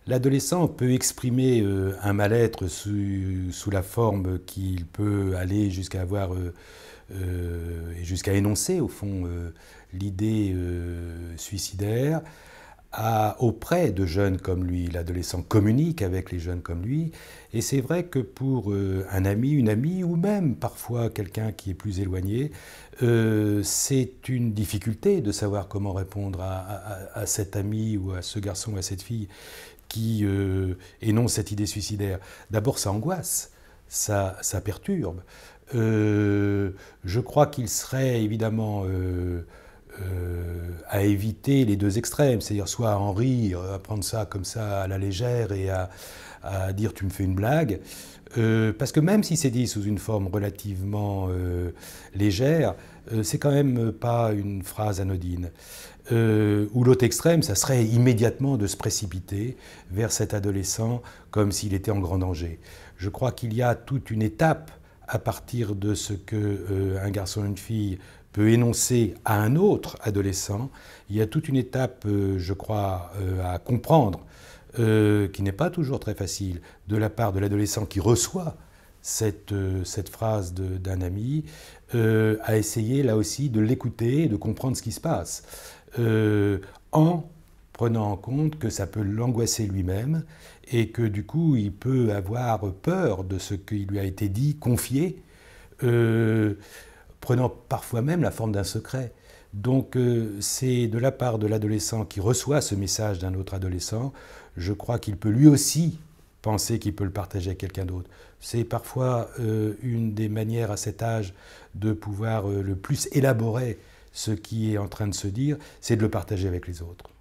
L'adolescent peut exprimer un mal-être sous la forme qu'il peut aller jusqu'à avoir, jusqu'à énoncer au fond l'idée suicidaire auprès de jeunes comme lui. L'adolescent communique avec les jeunes comme lui. Et c'est vrai que pour un ami, une amie, ou même parfois quelqu'un qui est plus éloigné, c'est une difficulté de savoir comment répondre à cet ami ou à ce garçon ou à cette fille qui énonce cette idée suicidaire. D'abord, ça angoisse, ça perturbe. Je crois qu'il serait évidemment à éviter les deux extrêmes, c'est-à-dire soit à en rire, à prendre ça comme ça à la légère et à dire tu me fais une blague, parce que même si c'est dit sous une forme relativement légère, c'est quand même pas une phrase anodine. Ou l'autre extrême, ça serait immédiatement de se précipiter vers cet adolescent comme s'il était en grand danger. Je crois qu'il y a toute une étape à partir de ce qu'un garçon ou une fille peut énoncer à un autre adolescent. Il y a toute une étape, je crois, à comprendre, qui n'est pas toujours très facile, de la part de l'adolescent qui reçoit cette phrase d'un ami, à essayer là aussi de l'écouter et de comprendre ce qui se passe, en prenant en compte que ça peut l'angoisser lui-même et que du coup il peut avoir peur de ce qui lui a été dit, confié, prenant parfois même la forme d'un secret. Donc c'est de la part de l'adolescent qui reçoit ce message d'un autre adolescent, je crois qu'il peut lui aussi penser qu'il peut le partager avec quelqu'un d'autre. C'est parfois une des manières à cet âge de pouvoir le plus élaborer ce qui est en train de se dire, c'est de le partager avec les autres.